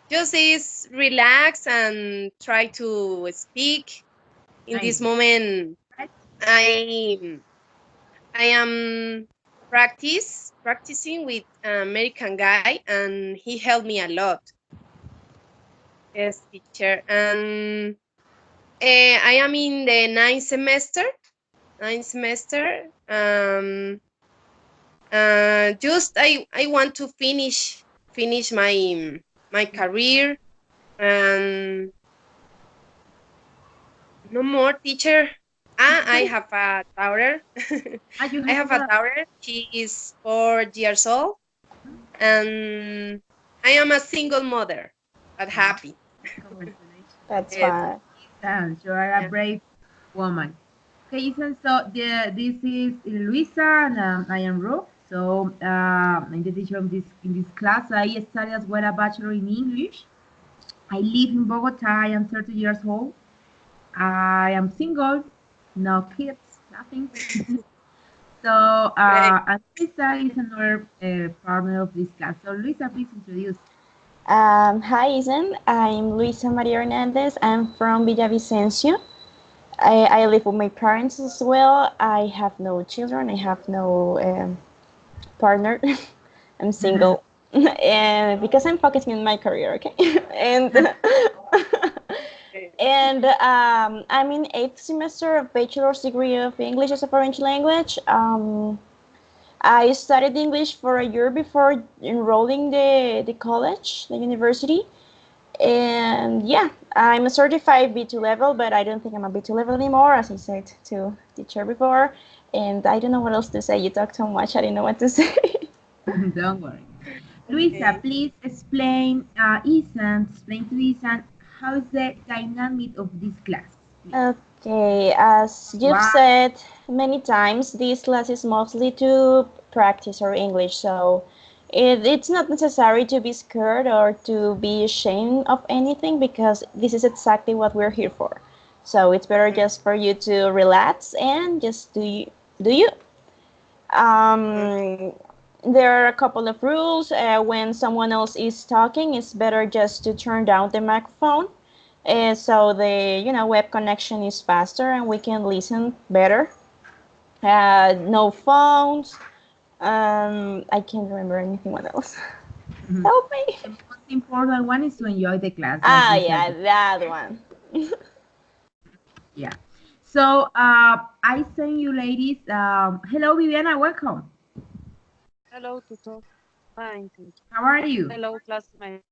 just is relax and try to speak. In Nice. this moment, Right? I I am practicing with an American guy, and he helped me a lot. Yes, teacher. And I am in the ninth semester. Ninth semester. Just I want to finish my career, and no more, teacher. I Okay. have a daughter. You I have have a a daughter. She is 4 years old, and I am a single mother, but wow. happy. Congratulations. That's Yes. fine. Ethan, you are a Yeah. brave woman. Okay, Ethan, so this is Luisa and I am Ruth. So I'm the teacher of this in this class. I study as well a bachelor in English. I live in Bogota. I am 30 years old. I am single, no kids, nothing. So Great. and Luisa is another partner of this class. So Luisa, please introduce. Hi, Ethan. I'm Luisa Maria Hernandez. I'm from Villavicencio. I live with my parents as well. I have no children. I have no partner. I'm single, and because I'm focusing on my career, okay. and Okay. and I'm in eighth semester of bachelor's degree of English as a foreign language. I studied English for a year before enrolling the college, the university. And yeah, I'm a certified B2 level, but I don't think I'm a B2 level anymore, as I said to teacher before. And I don't know what else to say. You talk so much, I didn't know what to say. Don't worry. Luisa, Okay. please explain, explain to Ethan how is the dynamic of this class, please. Okay, as you've Wow. said many times, this class is mostly to practice our English, so it's not necessary to be scared or to be ashamed of anything because this is exactly what we're here for. So it's better just for you to relax and just do you. Mhm. There are a couple of rules. When someone else is talking, it's better just to turn down the microphone, so the web connection is faster and we can listen better. No phones. I can't remember anything. What else? Mhm. Help me. The most important one is to enjoy the class, as Ah, we said yeah, before. that one. Yeah. So I send you ladies. Hello, Viviana. Welcome. Hello, tutor. Fine, thank you. How are you? Hello, classmate.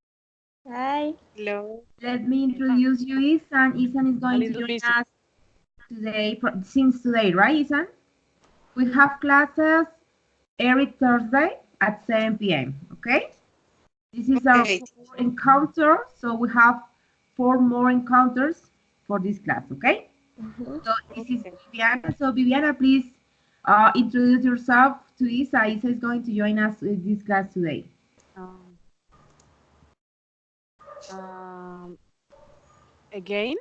Hi. Hello. Let me Ah, introduce you, Ethan. Ethan is a going to little join busy. us today, since today, right, Ethan? We have classes every Thursday at 7 p.m. Okay? This is our Okay. fourth encounter, so we have four more encounters for this class. Okay? Mhm. So this is Okay. Viviana. So Viviana, please introduce yourself to Isa. Isa is going to join us in this class today. Um, um, again,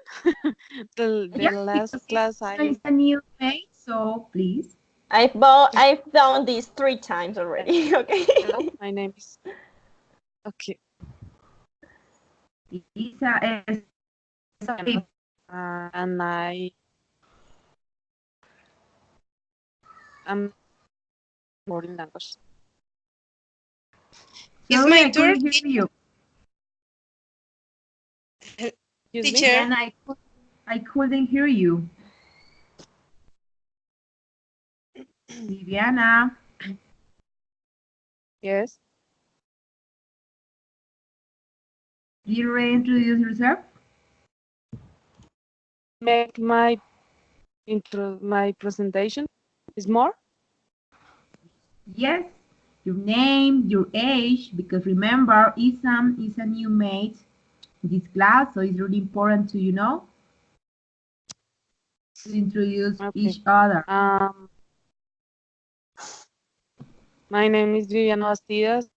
the Yeah, last because class Isa is I a new mate, so please. I've done this 3 times already. Okay. hello, my name is okay. Isa is Viviana, and am foreign language. It's sorry, my I turn, couldn't hear you. Excuse me. teacher. Viviana, I couldn't hear you. Viviana, Yes. did you reintroduce yourself? Make my presentation is more. Yes, your name, your age, because remember, Isam is a new mate in this class, so it's really important to, to introduce Okay. each other. Um, my name is Viviana Bastidas.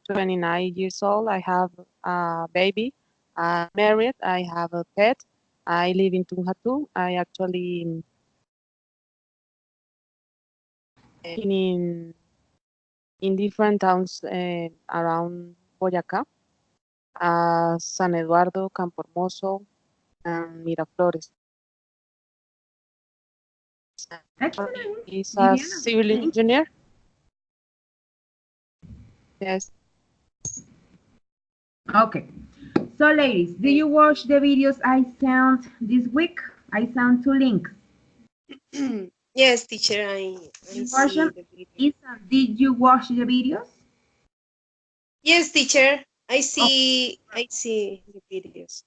29 years old. I have a baby. I'm married. I have a pet. I live in Tunjatu. I actually working in in different towns around Boyacá, San Eduardo, Campo Hermoso, and Miraflores. Excellent, He's a Viviana. civil Thank engineer. Yes. Okay. So, ladies, do you watch the videos I sent this week? I sent 2 links. Yes, teacher, I You watch see them? the video. Ethan, did you watch the videos? Yes, teacher, I Oh, see the videos.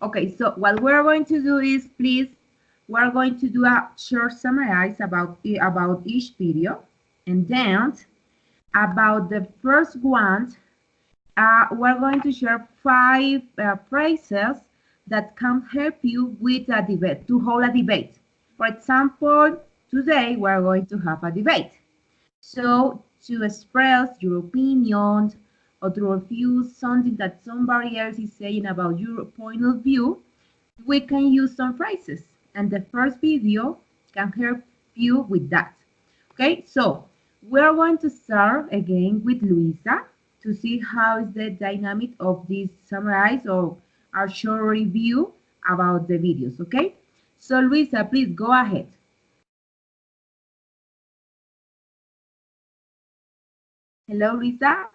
okay, so what we're going to do is, please, we're going to do a short summarize about each video, and then about the first one, we're going to share 5 phrases that can help you with a debate, to hold a debate. For example, today we're going to have a debate. So to express your opinion or to refuse something that somebody else is saying about your point of view, we can use some phrases. And the first video can help you with that. Okay, so we're going to start again with Luisa to see how is the dynamic of this summarize or our short review about the videos, okay? So Luisa, please go ahead. Hello, Luisa.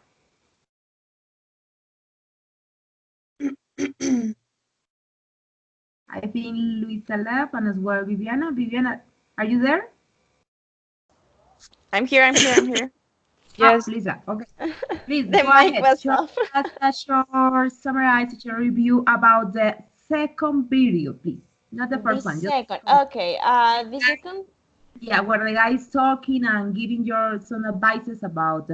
I think Luisa left and as well Viviana. Viviana, are you there? I'm here, I'm here, I'm here. Ah, Yes. Luisa, okay. Please The go mic ahead. was Show off. us a short summarize, a short review about the second video, please. Not the The first one, just second, the second. okay, the second, Yeah, where the guy is talking and giving your some advices about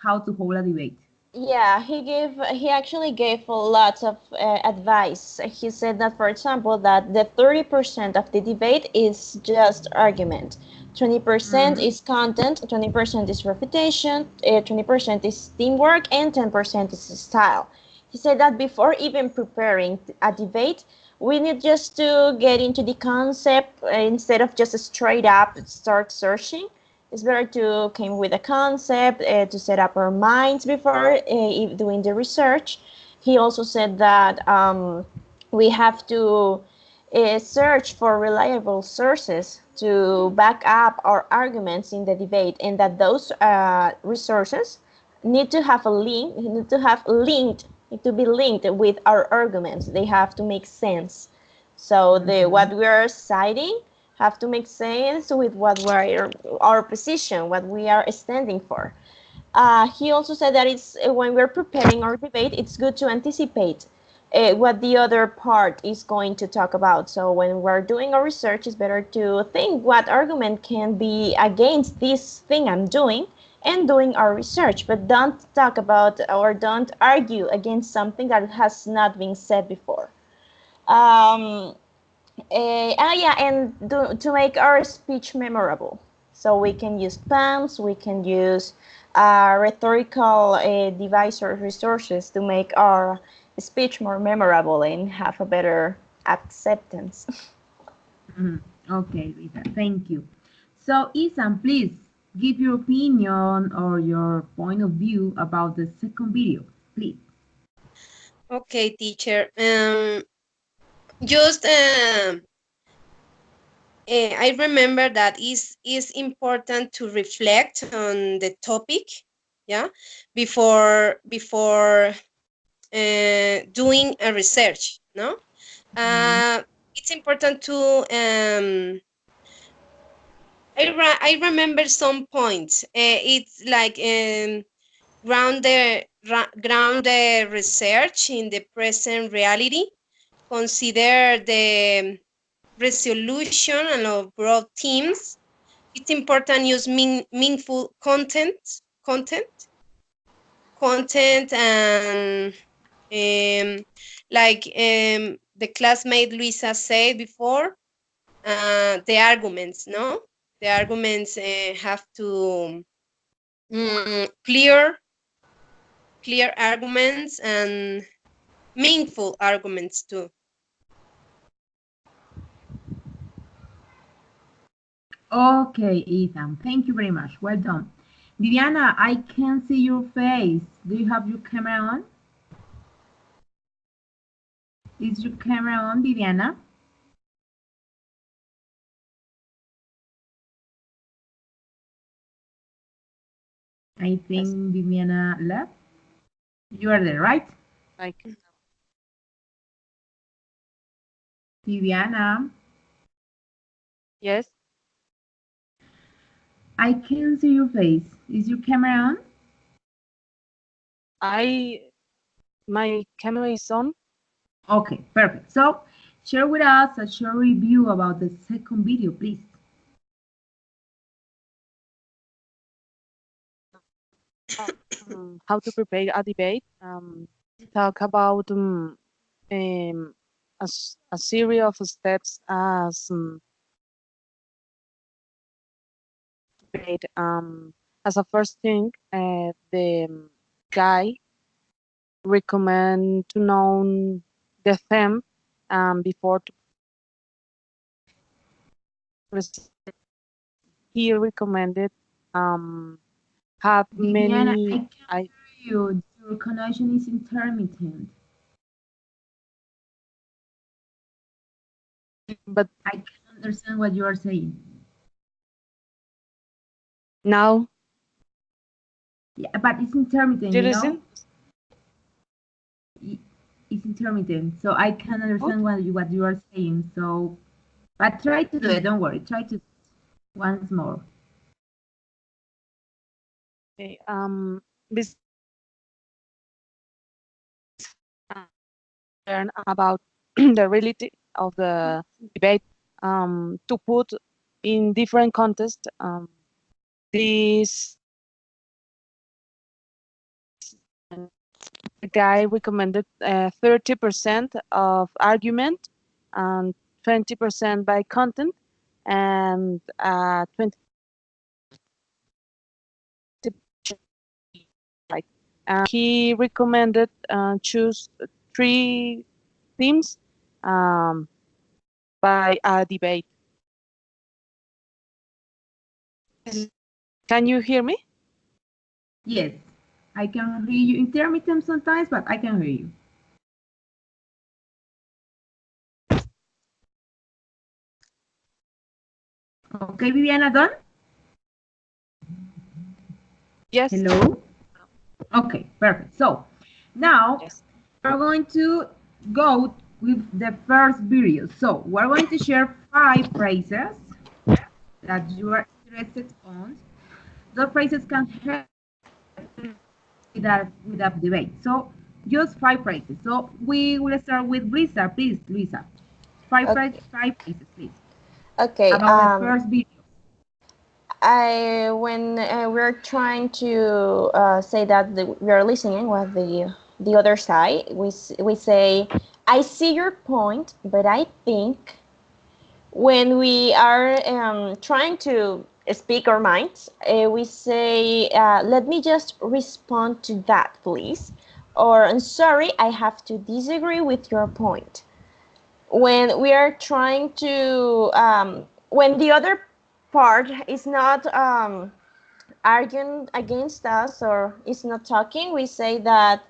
how to hold a debate. yeah, he actually gave a lot of advice. He said that, for example, that the 30% of the debate is just argument, 20% Mhm. is content, 20% is refutation, 20% is teamwork, and 10% is style. He said that before even preparing a debate, we need just to get into the concept instead of just straight up start searching. It's better to come with a concept to set up our minds before doing the research. He also said that we have to search for reliable sources to back up our arguments in the debate, and that those resources need to have a link, need to be linked with our arguments. They have to make sense. So the what we are citing have to make sense with what we're our position, what we are standing for. He also said that it's when we're preparing our debate, it's good to anticipate what the other part is going to talk about. So when we're doing our research, it's better to think what argument can be against this thing I'm doing and doing our research, but don't talk about or don't argue against something that has not been said before. Um, yeah, and to make our speech memorable. So we can use puns, we can use rhetorical device or resources to make our speech more memorable and have a better acceptance. Mhm. Okay, Rita, thank you. So, Ethan, please give your opinion or your point of view about the second video, please. Okay, teacher. Just I remember that is important to reflect on the topic, yeah, before doing a research. No, Mhm. it's important to I remember some points. It's like ground the research in the present reality. Consider the resolution and of broad themes. It's important use meaningful content, and like the classmate Luisa said before, the arguments, no? The arguments have to clear arguments and meaningful arguments too. Okay, Ethan, thank you very much. Well done. Viviana, I can't see your face. Do you have your camera on? Is your camera on, Viviana? I think Yes. Viviana left. You are there, right? Like, Viviana, yes, I can't see your face. Is your camera on? my camera is on. Okay, perfect. So, share with us a short review about the second video, please. How to prepare a debate. Talk about a series of steps as debate. As a first thing, the guy recommend to know the theme before to present. He recommended have Viviana, I many. can't I hear you. Your connection is intermittent. but I can't understand what you are saying. now Yeah, but it's intermittent, you you know? listen. It's intermittent, so I can't understand Okay. what you are saying. So, but try to do it. Don't worry. Try to once more. This learn about the reality of the debate to put in different contexts. This guy recommended 30% of argument and 20% by content and 20 like he recommended choose three themes um, by a debate. Can you hear me? Yes, I can hear you intermittent sometimes, but I can hear you. Okay, Viviana, done? Yes. Hello? Okay, perfect. So now Yes. we're going to go with the first video. So we're going to share 5 phrases that you are interested on. Those phrases can help with that debate. So just 5 phrases. So we will start with Lisa. Please, Lisa. Okay. 5 phrases, please, Okay. about the first video. I when we're trying to say that we are listening with the other side, we say, "I see your point, but I think." When we are trying to speak our minds, we say, "Let me just respond to that, please," or "I'm sorry, I have to disagree with your point." When we are trying to when the other part is not arguing against us or is not talking, we say that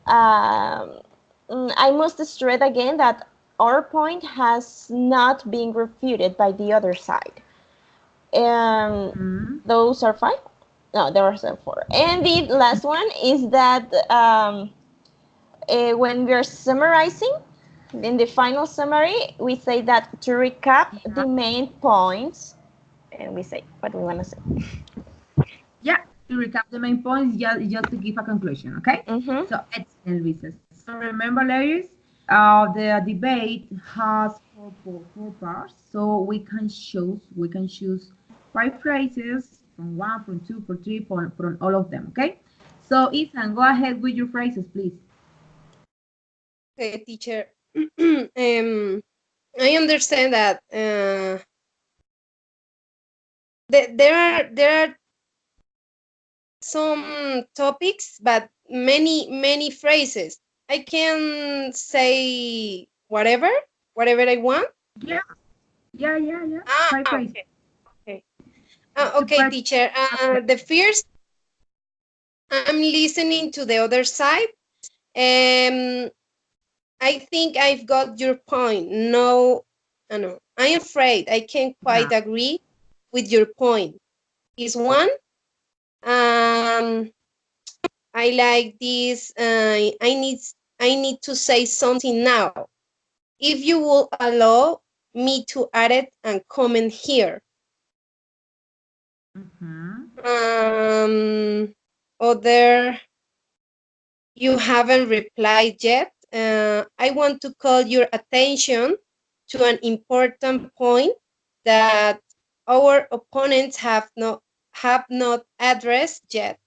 I must stress again that our point has not been refuted by the other side. And those are 5. No, there are 4. And the last one is that when we're summarizing, in the final summary, we say that to recap the main points, and we say what we want to say. Yeah, to recap the main points, just to give a conclusion, okay? Mm-hmm. So, excellent, Lisa. So, remember, ladies, the debate has four parts. So, we can choose 5 phrases from 1, from 2, from 3, from all of them, okay? So, Ethan, go ahead with your phrases, please. Okay, teacher. I understand that there are some topics, but many phrases. I can say whatever I want. Yeah, yeah. Ah, 5 phrases. okay, okay. To Okay, practice. teacher. The first I'm listening to the other side. I think I've got your point. No, no, I'm afraid I can't Yeah. quite agree with your point. Is one, I like this. I need to say something now. If you will allow me to add it and comment here. Other, you haven't replied yet. I want to call your attention to an important point that our opponents have not addressed yet.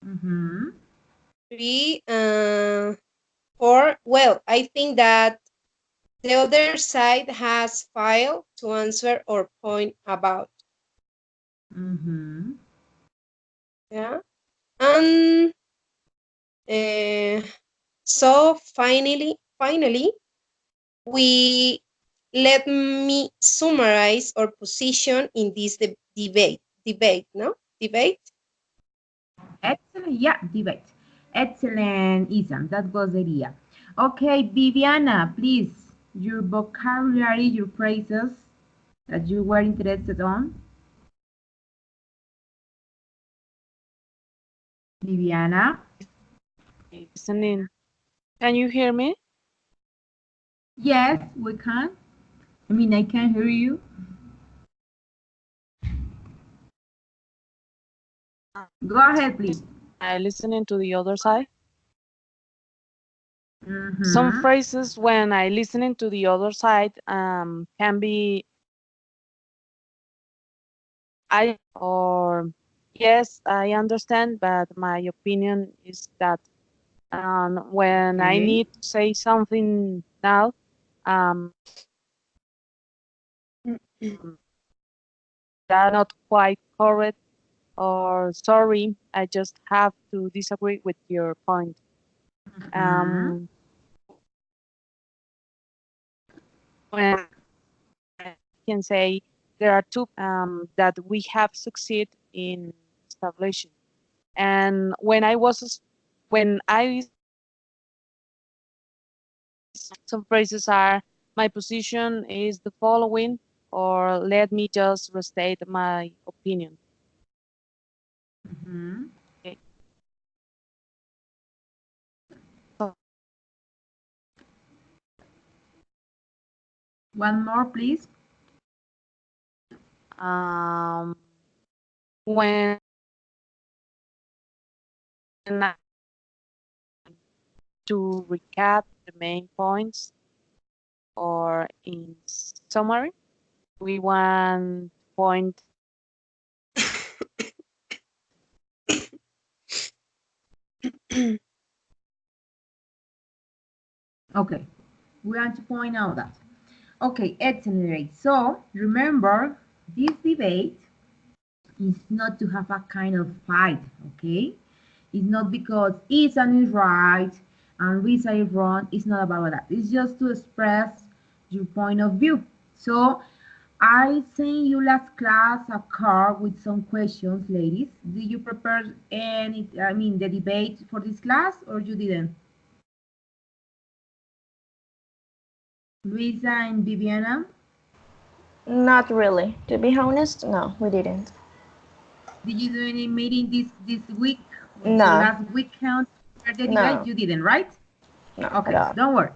3, 4. Well, I think that the other side has failed to answer our point about. Yeah. And so finally, we let me summarize our position in this debate. No? Debate? Excellent. Yeah, debate. Excellent, Ethan. That was the idea. Okay, Viviana, please, your vocabulary, your phrases that you were interested on. Viviana? Listening. Can you hear me? Yes, we can. I mean, I can hear you. Go ahead, please. I listening to the other side. Mm-hmm. Some phrases when I listening to the other side can be I or yes, I understand, but my opinion is that when I Okay. need to say something now, that's not quite correct, or sorry, I just have to disagree with your point. Mm-hmm. When I can say there are two that we have succeeded in establishing, and when I some phrases are my position is the following, or let me just restate my opinion. Mm-hmm. Okay. So, One more, please. when I, to recap the main points, or in summary, we want point. Okay, we want to point out that. Okay, excellent. So remember, this debate is not to have a kind of fight, okay? It's not because Ethan is right and Lisa is wrong. It's not about that. It's just to express your point of view. So I sent you last class a card with some questions, ladies. Did you prepare the debate for this class, or you didn't? Luisa and Viviana? Not really. To be honest, no, we didn't. Did you do any meeting this week, the No, last week count for the debate? no, You didn't, right? no, at Okay, all. don't worry.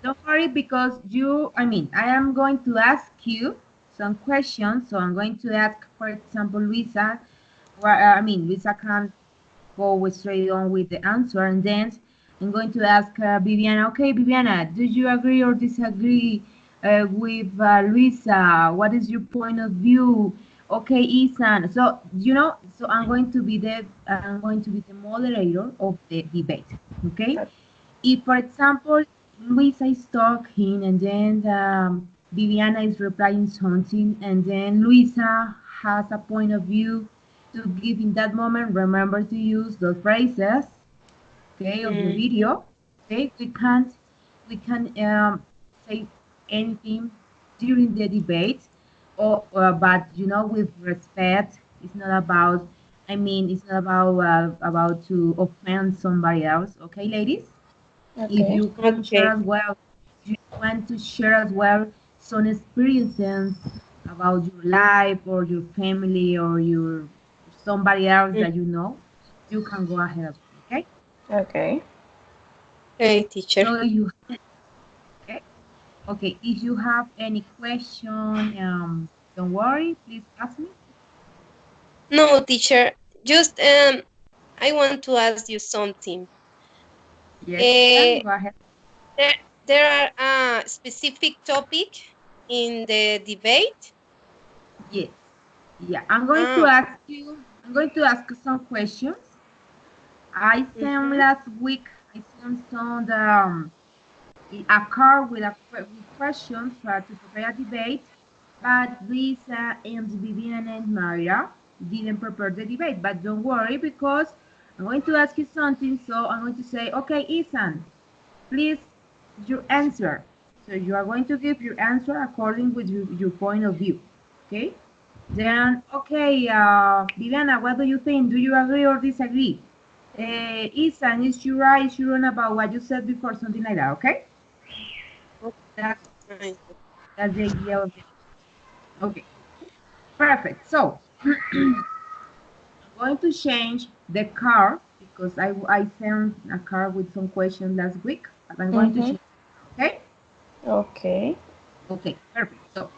Don't worry because I am going to ask you some questions. So I'm going to ask, for example, Luisa, Luisa can go straight on with the answer, and then I'm going to ask Viviana. Okay, Viviana, do you agree or disagree with Luisa? What is your point of view? Okay, Ethan. So I'm going to be the moderator of the debate. Okay. If, for example, Luisa is talking and then Viviana is replying something, and then Luisa has a point of view to give in that moment, remember to use the phrases, okay, of the video. Okay, we can say anything during the debate, but with respect. It's not about I mean, it's not about to offend somebody else. Okay, ladies? If Okay. you can share Okay. as well, if you want to share as well some experiences about your life or your family or your somebody else Mm. that you know, you can go ahead as well, okay? Okay. Okay, teacher. So you okay? Okay, if you have any question, don't worry, please ask me. No, teacher. Just I want to ask you something. Yes, Uh, go ahead. there there are a specific topic in the debate. Yes. Yeah, I'm going to Ah, ask you, I'm going to ask you some questions. I sent mm-hmm. last week, I sent some a card with with questions to prepare a debate, but Lisa and Vivian and Maria didn't prepare the debate. But don't worry because I'm going to ask you something. So I'm going to say, okay, Ethan, please your answer. So you are going to give your answer according with your point of view. Okay? Then, okay, Viviana, what do you think? Do you agree or disagree? Ethan, is you right? Is you wrong about what you said before? Something like that, okay? That's Okay. that's the idea of it. Okay, perfect. So I'm going to change the card because I sent a card with some questions last week, but I'm going to Mm-hmm. change. Okay. Okay. Okay, perfect. So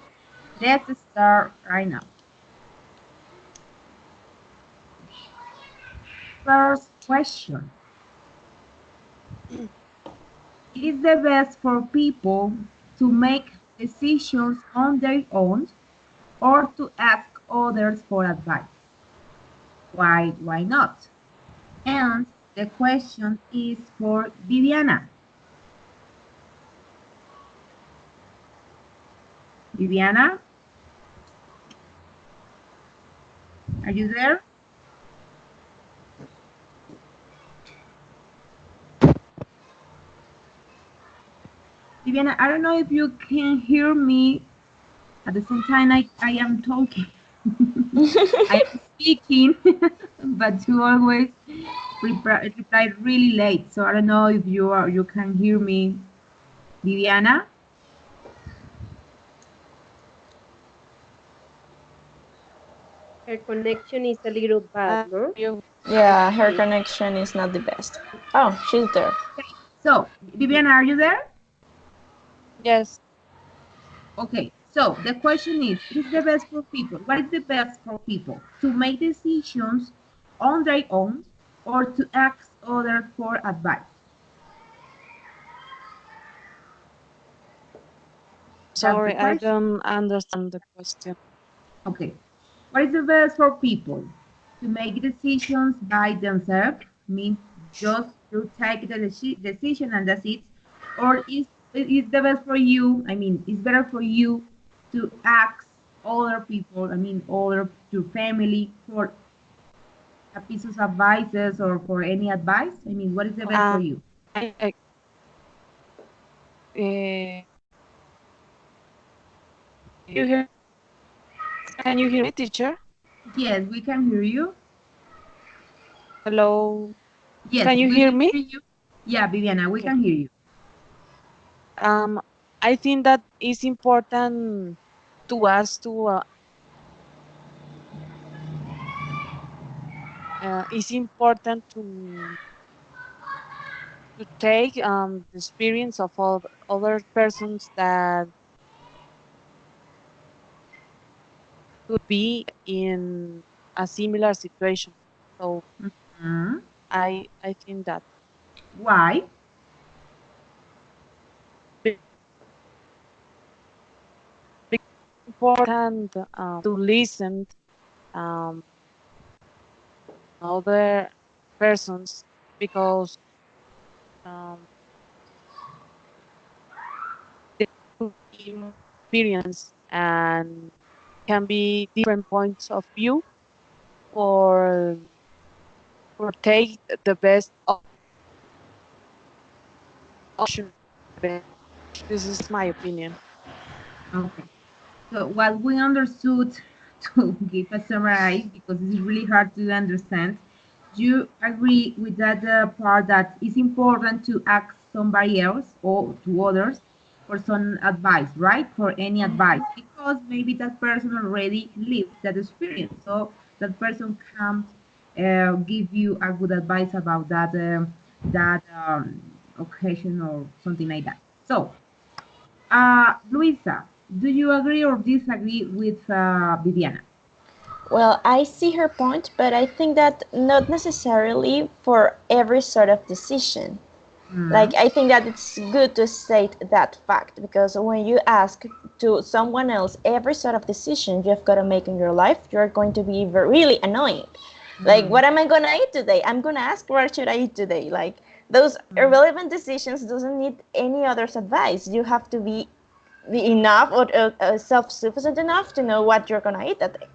let's start right now. First question. It is the best for people to make decisions on their own or to ask others for advice. Why not? And the question is for Viviana. Viviana, are you there? Viviana, I don't know if you can hear me at the same time I am talking. I am speaking, but you always reply really late. So I don't know if you can hear me, Viviana. Her connection is a little bad, no? You, I Yeah, her think. connection is not the best. Oh, she's there. Okay. So Viviana, are you there? yes, Okay, so the question is, what is the best for people? What is the best for people? To make decisions on their own or to ask others for advice? That's the sorry, I question. don't understand the question. Okay, what is the best for people? To make decisions by themselves, means just to take the decision and that's it? Or is the best for you? I mean, it's better for you to ask other people, I mean, other your family for a piece of advices or for any advice? I mean, what is the best for Um, you? I, uh, you hear? Can you hear me, teacher? Yes, we can hear you. Hello. Yes, Can you we hear can me? hear you. Yeah, Viviana, we Okay. can hear you. Um, I think that it's important to us it's important to take the experience of all other persons that could be in a similar situation. So Hmm. I think that Why? it's important to listen um, other persons because um, they could be more experience and can be different points of view for take the best option. This is my opinion. Okay. So what we understood to give a summary because it's really hard to understand. You agree with that part that it's important to ask somebody else or to others for some advice, right? For any advice, because maybe that person already lived that experience, so that person can give you a good advice about that occasion or something like that. So, Luisa, do you agree or disagree with Viviana? Well, I see her point, but I think that not necessarily for every sort of decision. Mm, Like, I think that it's good to state that fact because when you ask to someone else every sort of decision you've got to make in your life, you're going to be really annoying. Like, mm, what am I gonna eat today? I'm gonna ask, what should I eat today? Like, those mm, irrelevant decisions doesn't need any other's advice. You have to be enough or self-sufficient enough to know what you're gonna eat that day.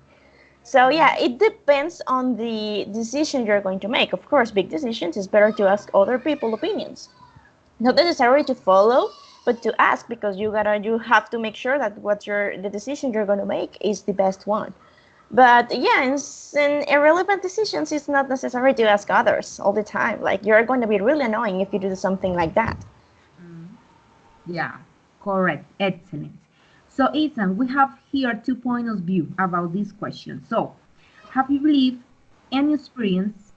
So yeah, it depends on the decision you're going to make. Of course, big decisions is better to ask other people opinions, not necessarily to follow, but to ask because you have to make sure that the decision you're going to make is the best one. But yeah, in irrelevant decisions, it's not necessary to ask others all the time. Like, you're going to be really annoying if you do something like that. mm. Yeah, correct. Excellent. So, Ethan, we have here 2 points of view about this question. So, have you lived any experience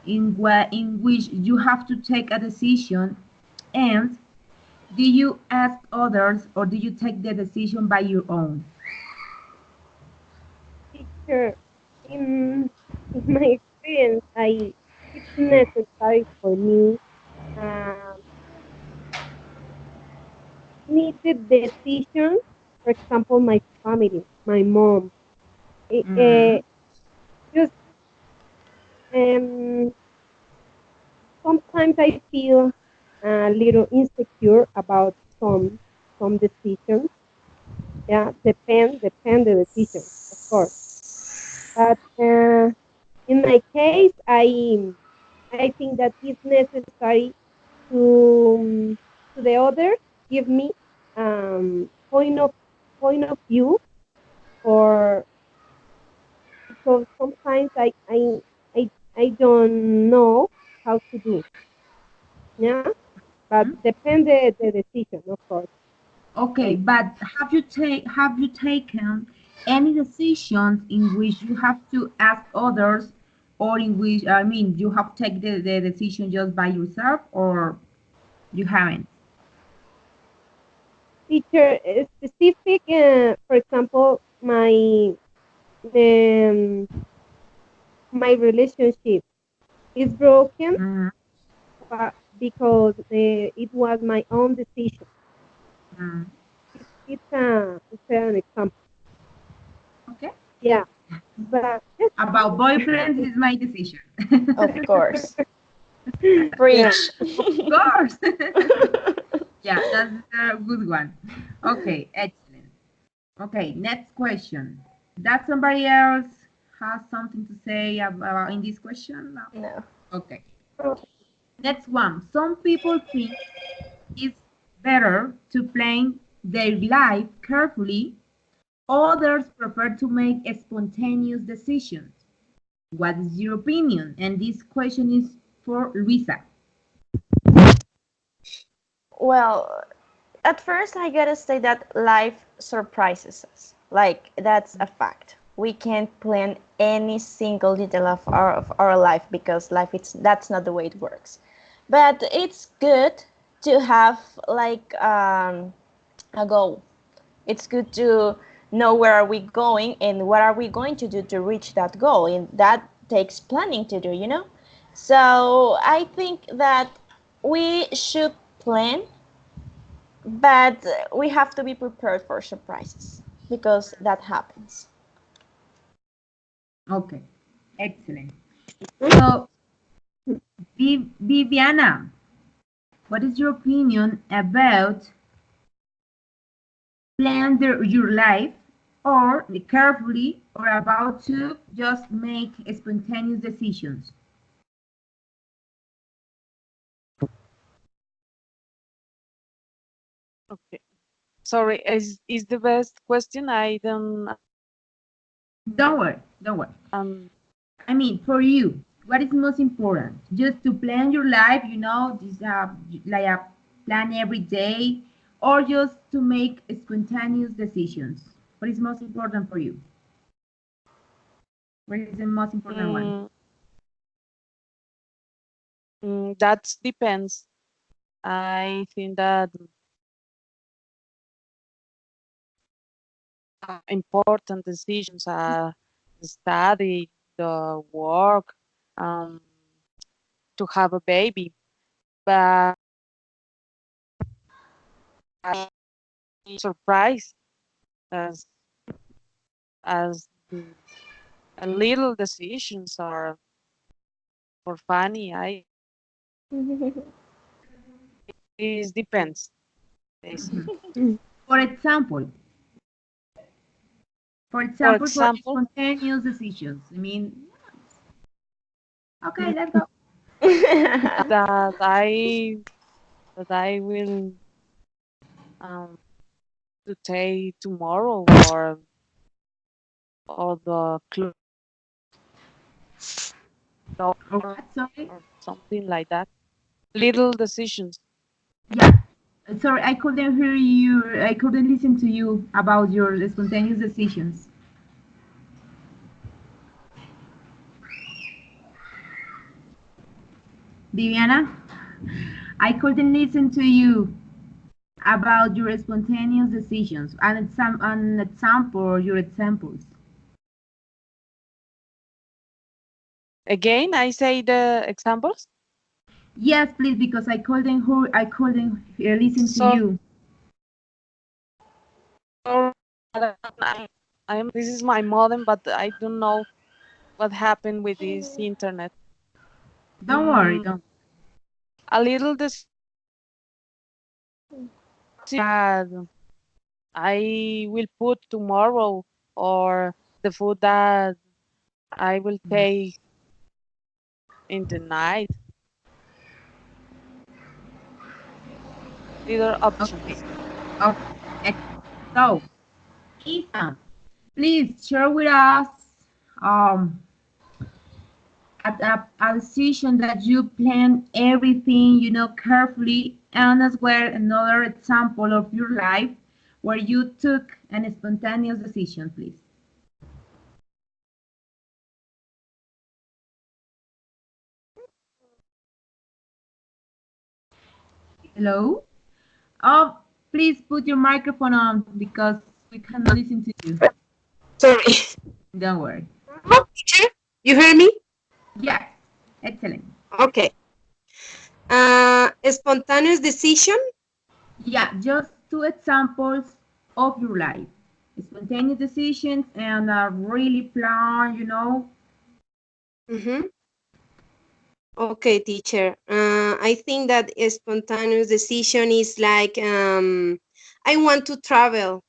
in which you have to take a decision, and do you ask others or do you take the decision by your own? Teacher, in my experience, it's necessary for me um, needed decisions. For example, my family, my mom. Eh, Mm, eh, just um, sometimes I feel a little insecure about some decisions. Yeah, depend the decision, of course. But in my case, I think that it's necessary to the others give me point of view, or because sometimes I don't know how to do. Yeah, but mm. depend the decision, of course. Okay, Like but have you taken any decisions in which you have to ask others, or in which I mean you have taken the decision just by yourself, or you haven't? teacher specific, for example, um, my relationship is broken, Mm, because it was my own decision. mm. It's an example. Okay. Yeah, but yes, About boyfriends is my decision. Of course. yeah. Preach. Of course. Yeah, that's a good one. Okay, excellent. Okay, next question. Does somebody else has something to say about in this question? No. No. Okay. Next one. Some people think it's better to plan their life carefully. Others prefer to make spontaneous decisions. What is your opinion? And this question is for Luisa. Well, at first, I gotta say that life surprises us. Like, that's a fact. We can't plan any single detail of our life because life it's that's not the way it works. But it's good to have like a goal. It's good to know where are we going and what are we going to do to reach that goal, and that takes planning to do, you know. So I think that we should plan, but we have to be prepared for surprises because that happens. Okay, excellent. So, Viviana, what is your opinion about plan your life or carefully or about to just make spontaneous decisions? Okay. Sorry, is the best question? I don't. Don't worry, don't worry. I mean, for you, what is most important? Just to plan your life, just like a plan every day, or just to make spontaneous decisions? What is most important for you? What is the most important one? That depends. I think that important decisions are the study, the work, um, to have a baby. But I'm surprised as a little decisions are for funny. It depends. For example, for For example, spontaneous decisions. I mean, okay, let's go. that I will to take tomorrow or the clothes Or what? Sorry. or something like that. Little decisions. Yeah. Sorry, I couldn't hear you. I couldn't listen to you about your spontaneous decisions. Viviana, I couldn't listen to you about your spontaneous decisions. An example or your examples. Again, I say the examples. Yes, please, because I couldn't listen to So you. this is my modem, but I don't know what happened with this internet. Don't worry, don't. A little this that I will put tomorrow, or the food that I will take in the night. Little Okay. options. Okay. So, Ethan, please share with us um a decision that you plan everything, carefully, and as well another example of your life where you took an spontaneous decision, please. Hello? Oh, please put your microphone on because we cannot listen to you. Sorry. Don't worry. Teacher, you hear me? Yes, excellent. Okay. Spontaneous decision. Yeah, just two examples of your life. Spontaneous decisions and a really plan. Mm-hmm. Okay, teacher. I think that a spontaneous decision is like I want to travel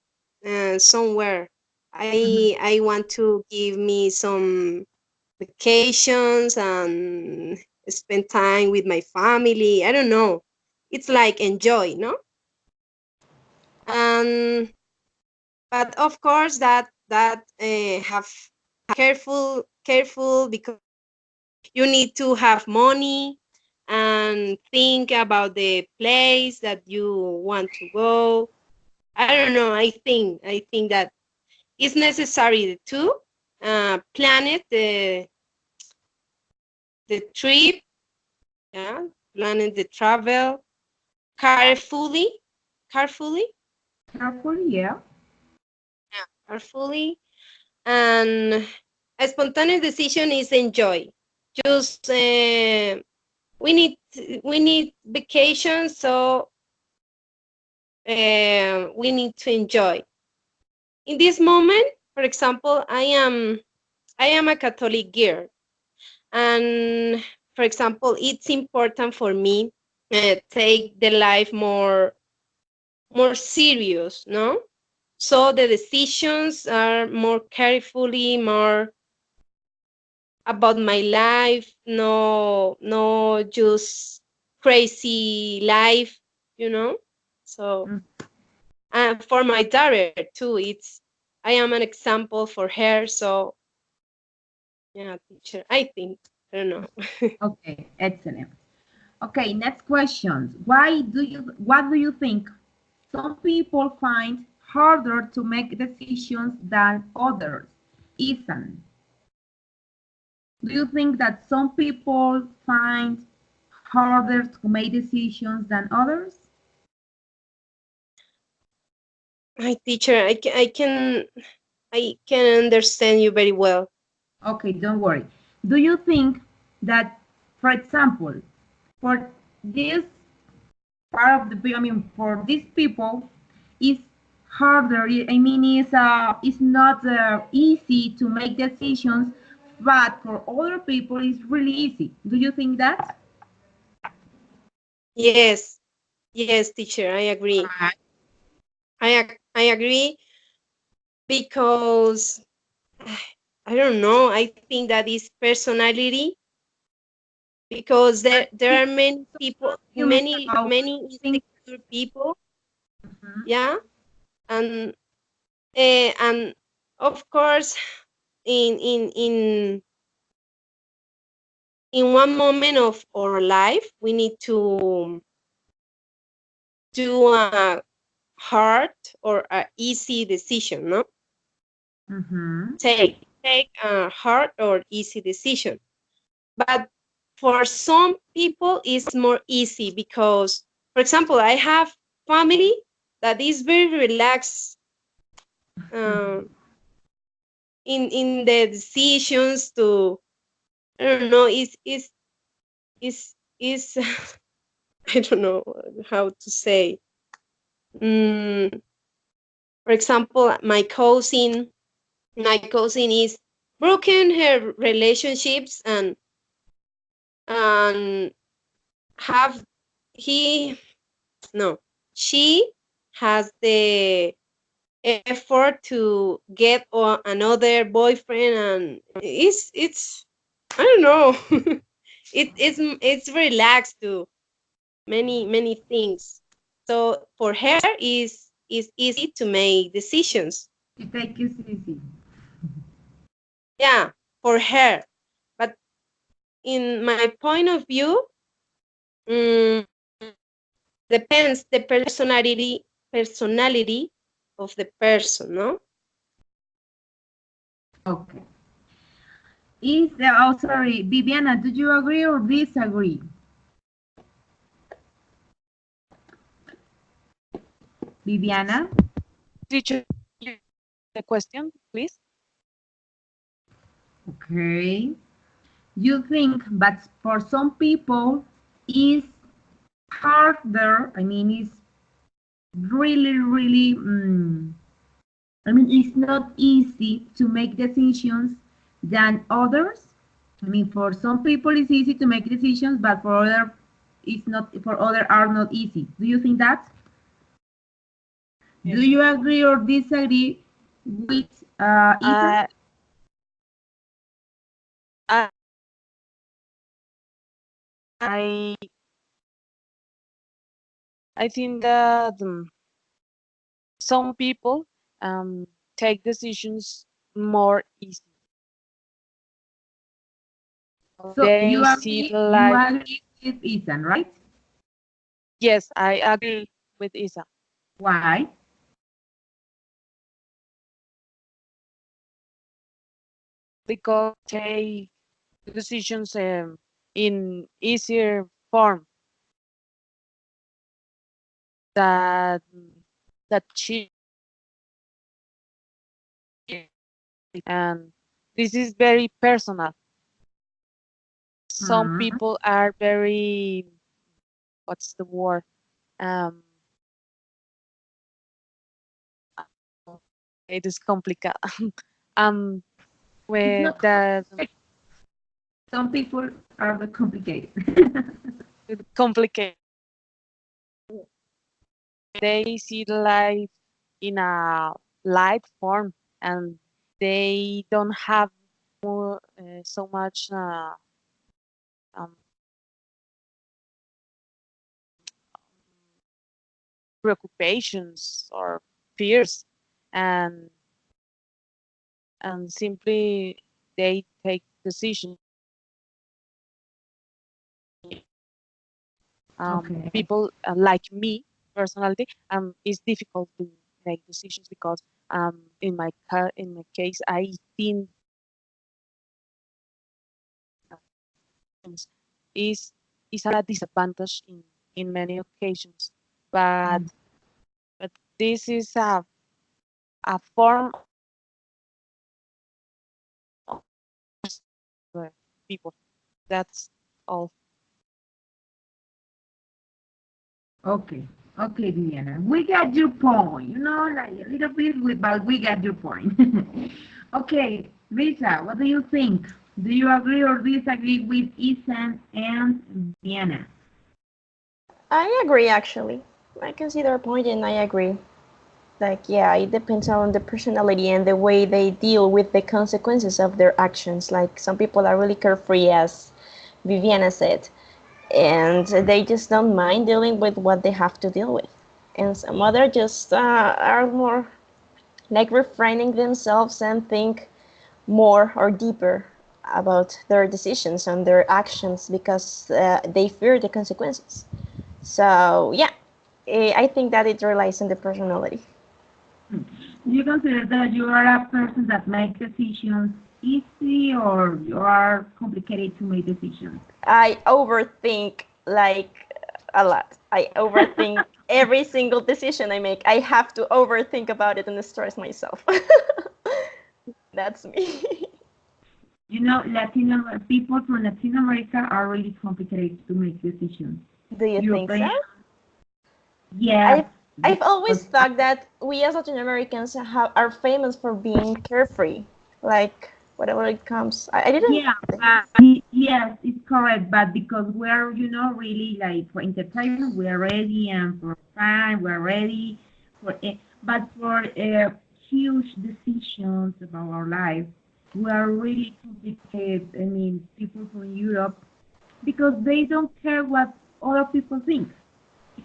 somewhere. I want to give me some vacations and spend time with my family. I don't know. It's like enjoy, no? And but of course that have careful because you need to have money and think about the place that you want to go. I don't know. I think that it's necessary to plan it the trip, yeah, planning the travel carefully, carefully, Carefully, yeah. carefully, and a spontaneous decision is enjoy. Just we need vacation, so we need to enjoy. In this moment, for example, I am a Catholic girl, and for example, it's important for me take the life more serious, no? So the decisions are more carefully, more about my life, no just crazy life. So Mm. and for my daughter too, I am an example for her. So yeah, teacher, I think, I don't know. Okay, excellent. Okay, next question. What do you think some people find harder to make decisions than others? Ethan, do you think that some people find harder to make decisions than others? Hi, teacher, I can understand you very well. Okay, don't worry. Do you think that, for example, for this part of the, I mean, for these people, it's harder. I mean, it's not easy to make decisions, but for other people, it's really easy. Do you think that? Yes, yes, teacher, I agree. Right. I agree because I don't know. I think that is personality because there are many people, Argument about many things. insecure people, Mhm. yeah, and and of course, in in in in one moment of our life, we need to do a hard or a easy decision, no? Mhm. Take a hard or easy decision. But for some people, it's more easy because, for example, I have family that is very relaxed uh, in the decisions to. I don't know. Is I don't know how to say. Mm, for example, my cousin is broken her relationships and have he no she has the effort to get another boyfriend, and it's I don't know. It's relaxed to many things. So for her is easy to make decisions. You take it easy. Yeah, for her. But in my point of view, mm, depends the personality of the person, no? Okay. Oh, sorry, Viviana, do you agree or disagree? Viviana? Teacher, the question, please. Okay. You think, but for some people, is harder. I mean, it's really. I mean, it's not easy to make decisions than others. I mean, for some people, it's easy to make decisions, but for other, it's not. For other, are not easy. Do you think that? Do Yes. you agree or disagree with Ethan? Uh, I, I, I think that some people take decisions more easy. So They see the you life. agree with Ethan, right? Yes, I agree with Isa Why? because they decisions in easier form that she and this is very personal. Some Mm, people are very, what's the word? Um, it is complicated. um, it's with not the complicated. Some people are the complicated. complicated, they see the life in a light form, and they don't have so much um, preoccupations or fears, and and simply they take decisions. Okay. People like me personally, it's difficult to make decisions because in my case, I think is a disadvantage in many occasions, but but this is a form of people. That's all. Okay. Okay, Diana. We got your point. You know, like a little bit, but we got your point. Okay, Lisa, what do you think? Do you agree or disagree with Ethan and Diana? I agree, actually. I can see their point and I agree. Like, yeah, it depends on the personality and the way they deal with the consequences of their actions. Like, some people are really carefree, as Viviana said, and they just don't mind dealing with what they have to deal with. And some other just are more like refraining themselves and think more or deeper about their decisions and their actions because they fear the consequences. So yeah, I think that it relies on the personality. Do you consider that you are a person that makes decisions easy or you are complicated to make decisions? I overthink like a lot. I overthink every single decision I make. I have to overthink about it and stress myself. That's me. You know, people from Latin America are really complicated to make decisions. Do you think so? European, yes, I've always because thought that we as Latin Americans are famous for being carefree. Like whatever it comes. I didn't. yeah, yes, it's correct. But because we're, you know, really like for entertainment, we are ready, and for fun, we're ready for it. But for huge decisions about our life, we are really complicated. I mean, people from Europe, because they don't care what other people think.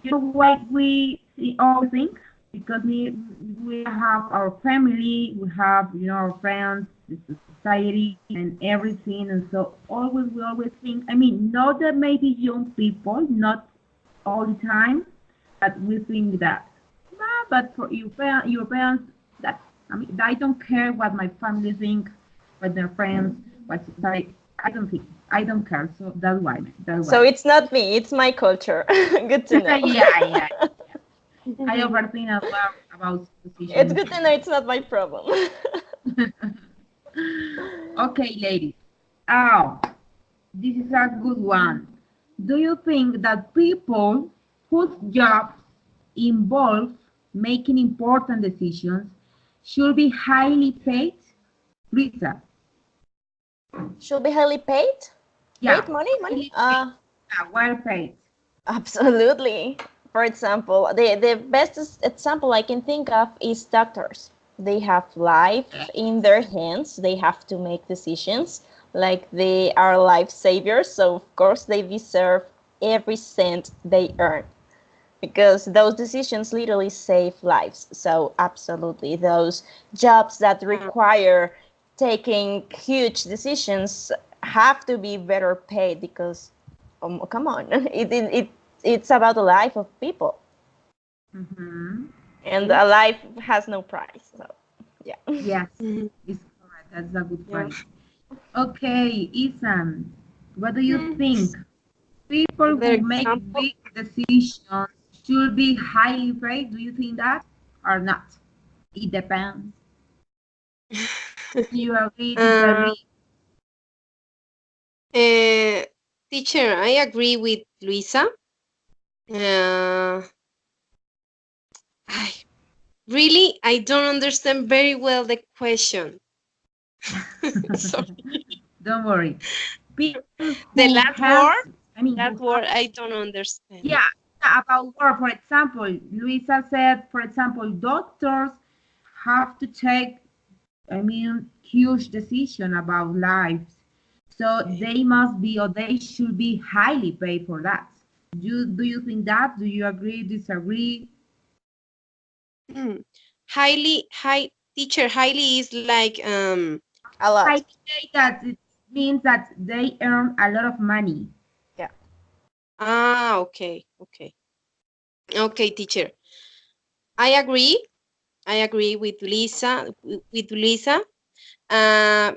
You know why we all think? Because we have our family, we have, you know, our friends, the society, and everything, and so always we always think. I mean, not that maybe young people, not all the time, but we think that. Nah, but for your parents, that I mean, I don't care what my family think, what their friends, what society. I don't think. I don't care. So that's why. That's So why. it's not me. It's my culture. Good to know. Yeah. I overthink as well about It's decisions. good to know it's not my problem. Okay, ladies. Oh, this is a good one. Do you think that people whose jobs involve making important decisions should be highly paid? Lisa, Should be highly paid? yeah, Paid money? Money? highly paid, yeah, well paid. Absolutely. For example, the best example I can think of is doctors. They have life in their hands. They have to make decisions like they are life saviors. So, of course, they deserve every cent they earn because those decisions literally save lives. So, absolutely, those jobs that require taking huge decisions have to be better paid because, come on, it's about the life of people, Mm-hmm. and a life has no price. So, yeah. Yes, Mhm. it's correct. That's a good Yeah. point. Okay, Ethan, what do you Mm. think? People Other who make example. big decisions should be highly paid. Do you think that or not? It depends. Do you agree, uh, disagree? Teacher, I agree with Luisa. Uh, I really I don't understand very well the question. Sorry. Don't worry. People The who last have, word, I mean, who that have, word I don't understand. yeah, about work. For example, Luisa said, for example, doctors have to take, I mean, huge decision about lives. So Okay. they must be or they should be highly paid for that. Do you think that? Do you agree, disagree? Mm. Highly high. teacher, highly is like A lot. I say that it means that they earn a lot of money. okay, okay, teacher. I agree with Lisa,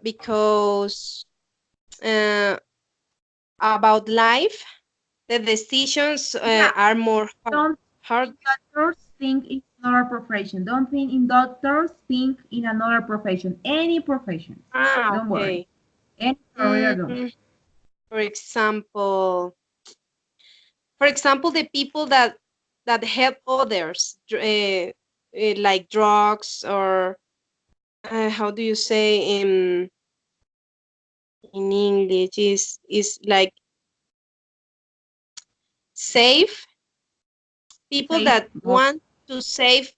because about life, the decisions Yeah, are more don't hard. doctors think in another profession. Don't think in doctors, think in another profession. Any profession. Don't worry. Okay. Any career, don't. Mm, for example, the people that help others, like drugs, or how do you say in English, is like save people Save that more. want to save.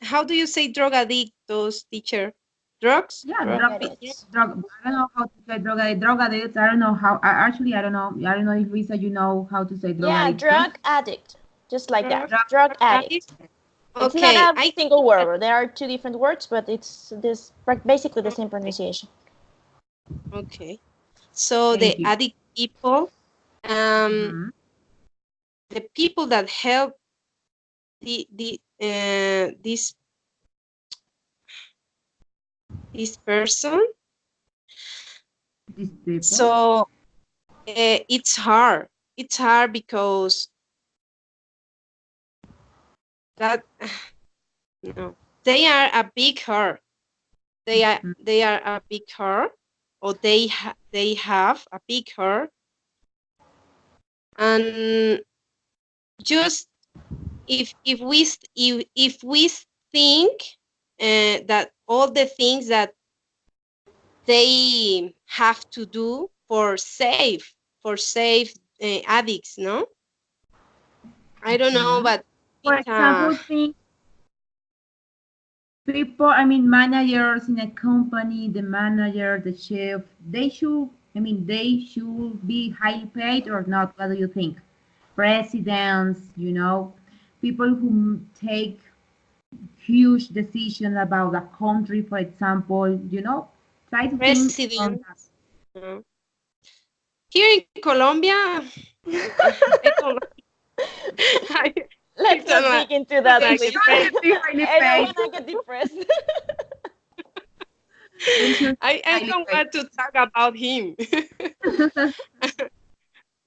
How do you say drug addictos, teacher? Drugs? Yeah, Drug drug, addicts. drug. I don't know how to say drug addicts. I don't know how. Actually, I don't know. I don't know if Lisa, you know how to say drug Yeah, addictos. drug addict. Just like that. Drug Drug. Drug addict? addict. It's not Okay, a I single think that, word. There are two different words, but it's this basically the same okay. pronunciation. Okay. So the Thank you. addict people, um, Mhm. the people that help this person. These people. So it's hard. It's hard because that no, they are a big hurt. Mhm. They are a big hurt, or they have a big hurt, and just if we think that all the things that they have to do for save addicts, no, I don't know, Mhm. but For it's a example, think people, I mean, managers in a company, the manager, the chef, they should, I mean, they should be highly paid or not? What do you think? Presidents, people who take huge decisions about a country, for example, try to think on president. that. No. Here in Colombia, I don't I, I Let's don't not like, dig into don't that, They like please. the shouldn't be highly I don't paid. want to get depressed. They should be I highly don't want to talk about him. paid.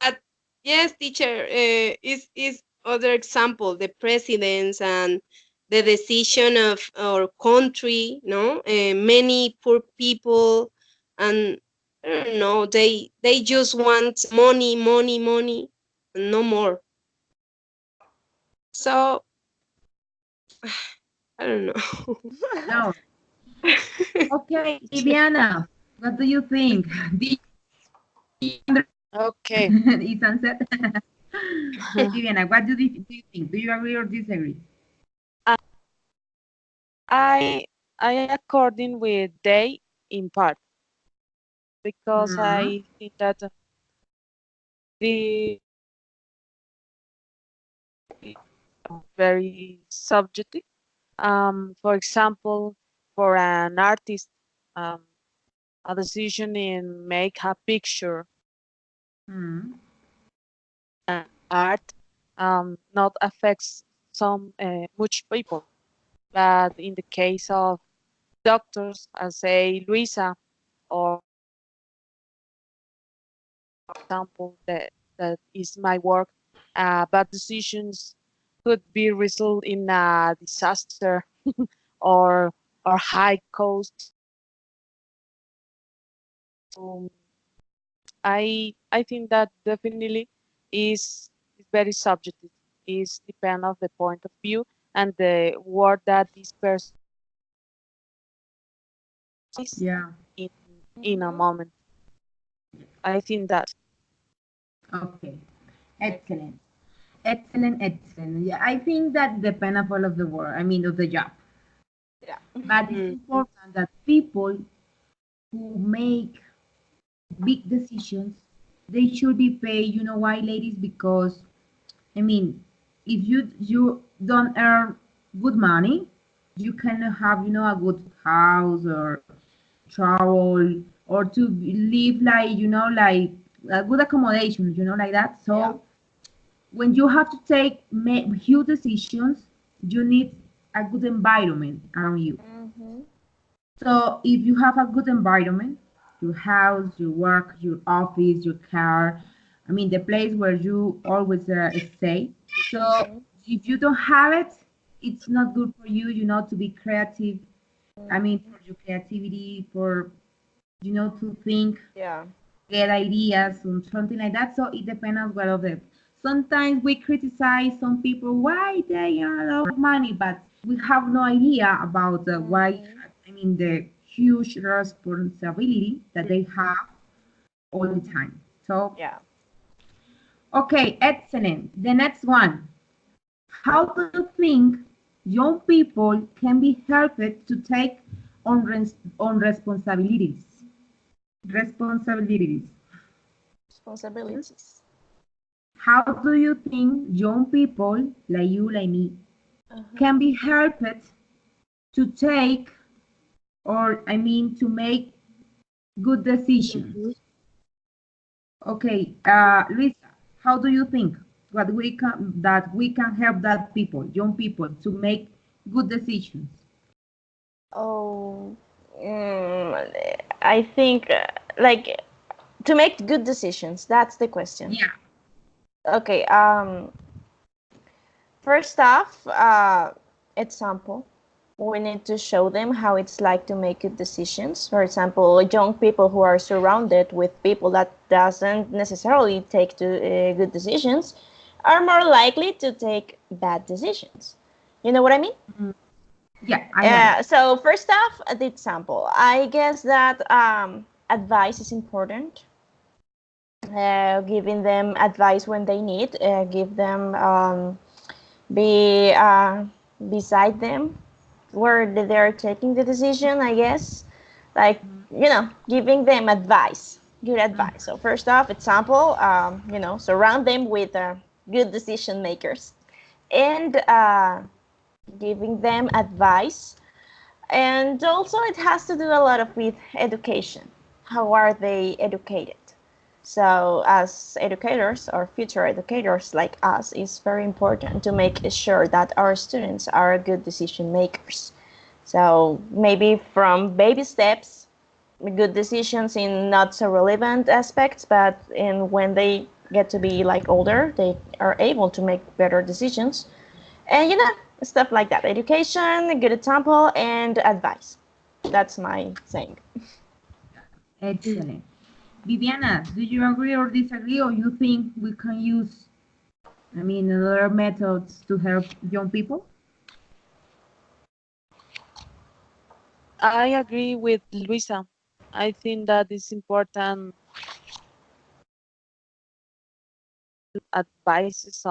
But yes, teacher, is other example, the presidents and the decision of our country, no, many poor people, and I don't know, they just want money, money, money, and no more. So I don't know. No. Okay, Viviana, what do you think? Did you Okay. it's sunset? Viviana, what do you think? Do you agree or disagree? I I according with they in part because Mhm. I think that the very subjective. For example, for an artist, um, a decision in make a picture Mhm. art not affects some much people, but in the case of doctors, as say Luisa, or for example, that is my work, bad decisions could be result in a disaster or high cost. Um, I think that definitely is very subjective. Is depend of the point of view and the word that this person is Yeah. in a Mhm. moment. I think that. Okay. Excellent. Excellent. Excellent. Yeah, I think that depends of all of the work. I mean, of the job. Yeah. But it's Mhm. important that people who make big decisions, they should be paid. You know why, ladies? Because I mean, if you don't earn good money, you cannot have, a good house or travel or to live like, like a good accommodation, like that. So Yeah. when you have to make huge decisions, you need a good environment around you. Mm-hmm. So if you have a good environment, your house, your work, your office, your car, I mean the place where you always stay. So Mm-hmm. if you don't have it, it's not good for you, to be creative. I mean, for your creativity, for to think, Yeah. get ideas, and something like that. So it depends as well of them. Sometimes we criticize some people why they earn a lot of money, but we have no idea about why. Mm-hmm. I mean, the huge responsibility that they have all the time. So, Yeah. okay, excellent. The next one. How do you think young people can be helped to take on responsibilities? Responsibilities. Responsibilities. How do you think young people like you, like me, Uh-huh. can be helped to take, or I mean, to make good decisions? Mhm. Okay, Luisa, how do you think that we can help that people, young people, to make good decisions? Oh, I think like to make good decisions. That's the question. Yeah. Okay. First off, example. We need to show them how it's like to make good decisions. For example, young people who are surrounded with people that doesn't necessarily take good decisions are more likely to take bad decisions. You know what I mean? Mm, yeah, I got it. So first off, the example. I guess that advice is important. Giving them advice when they need, give them be beside them where they're taking the decision. I guess, like giving them advice, good Mm, advice. So first off, example, surround them with good decision makers, and giving them advice. And also, it has to do a lot of with education. How are they educated? So, as educators or future educators like us, it's very important to make sure that our students are good decision makers. So, maybe from baby steps, good decisions in not so relevant aspects, but in when they get to be like older, they are able to make better decisions. And stuff like that. Education, a good example, and advice. That's my saying. excellent. Viviana, do you agree or disagree, or you think we can use, I mean, other methods to help young people? I agree with Luisa. I think that it's important advices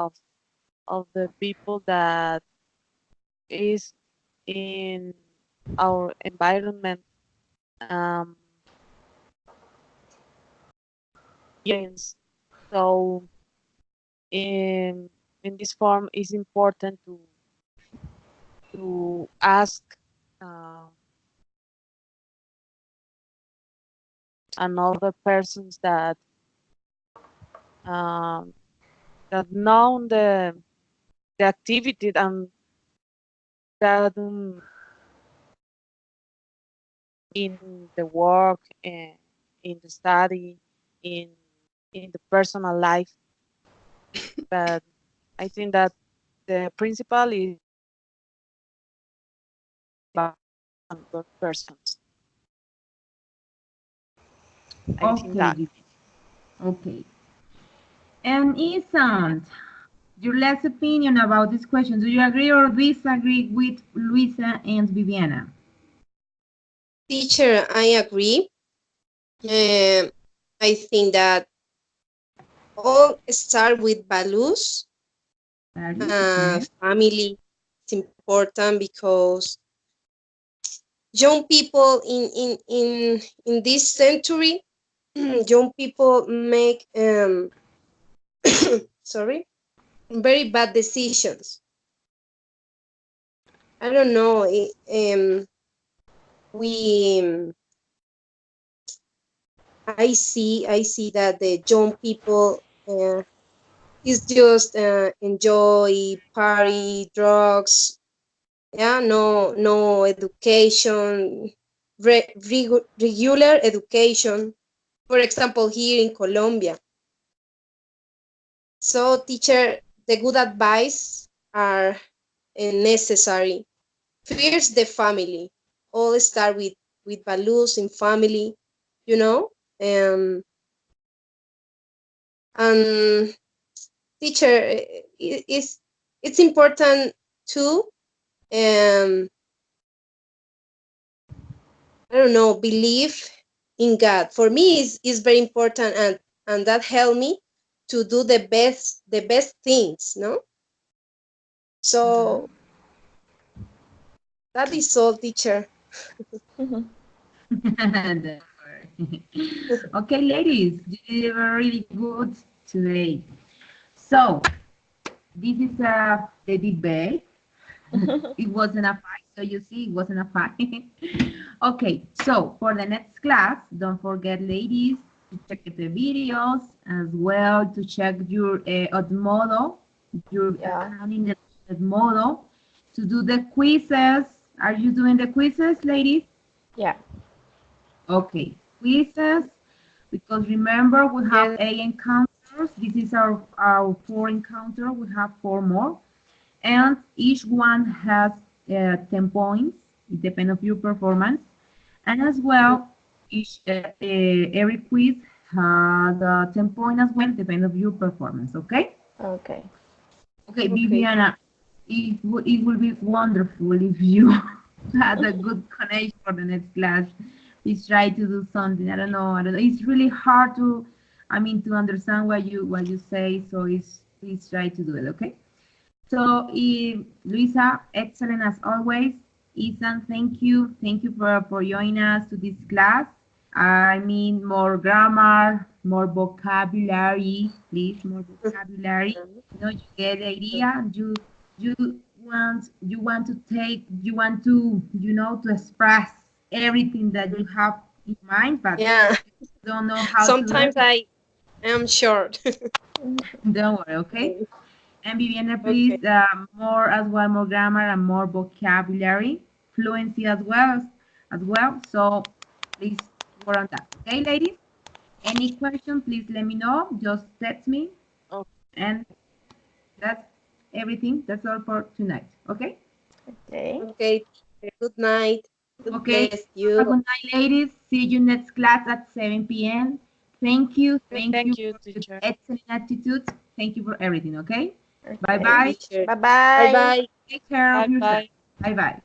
of the people that is in our environment. Um, Yes. So in this form, it's important to ask uh, another persons um, that know the activity and that in the work, in the study, in in the personal life. But I think that the principal is about other persons. I think Okay, that. Viviana. Okay. And Isant, your last opinion about this question. Do you agree or disagree with Luisa and Viviana? Teacher, I agree. Um, I think that all start with values. Values, okay. Family is important because young people in this century, young people make sorry, very bad decisions. I don't know. We I see that the young people is just enjoy party drugs. Yeah, no education, regular education. For example, here in Colombia. So, teacher, the good advice are necessary. First, the family. All start with values in family, you know. And teacher, it's important too. Um, I don't know, believe in God. For me, is very important, and that helped me to do the best things. No, so that is all, teacher. Mhm. Don't worry. Okay, ladies, you did really good today. So this is the debate. It wasn't a fight, so you see, it wasn't a fight. Okay, so for the next class, don't forget, ladies, to check the videos as well, to check your Edmodo, your Yeah. accounting Edmodo, to do the quizzes. Are you doing the quizzes, ladies? Yeah. Okay, quizzes, because remember we have Yes. 8 encounters. This is our 4 encounter. We have 4 more, and each one has 10 points. It depends on your performance, and as well, every quiz has 10 points as well, depending on your performance. Okay. Okay. Okay, Okay. Viviana, it will be wonderful if you had a good connection for the next class. Please try to do something. I don't know. It's really hard to, to understand what you say. So please try to do it. Okay. So, Luisa, excellent as always. Ethan, thank you for joining us to this class. I mean, more grammar, more vocabulary, please, more vocabulary. You get the idea. You you want to express everything that you have in mind, but Yeah. don't know how to do Sometimes it. I am short. Don't worry, okay? And Viviana, Okay. please, more as well, more grammar and more vocabulary, fluency as well. So please work on that. Okay, ladies? Any question, please let me know. Just text me. Oh, And that's everything. That's all for tonight. Okay? Okay. Okay. Good night. God Okay. bless Have a you. good night, ladies. See you next class at 7 p.m. Thank you. Thank you thank you, for your teacher. excellent attitude. Thank you for everything. Okay? Bye Okay. bye. Teacher. Bye Bye bye. bye. Take care of Bye yourself. bye. Bye bye.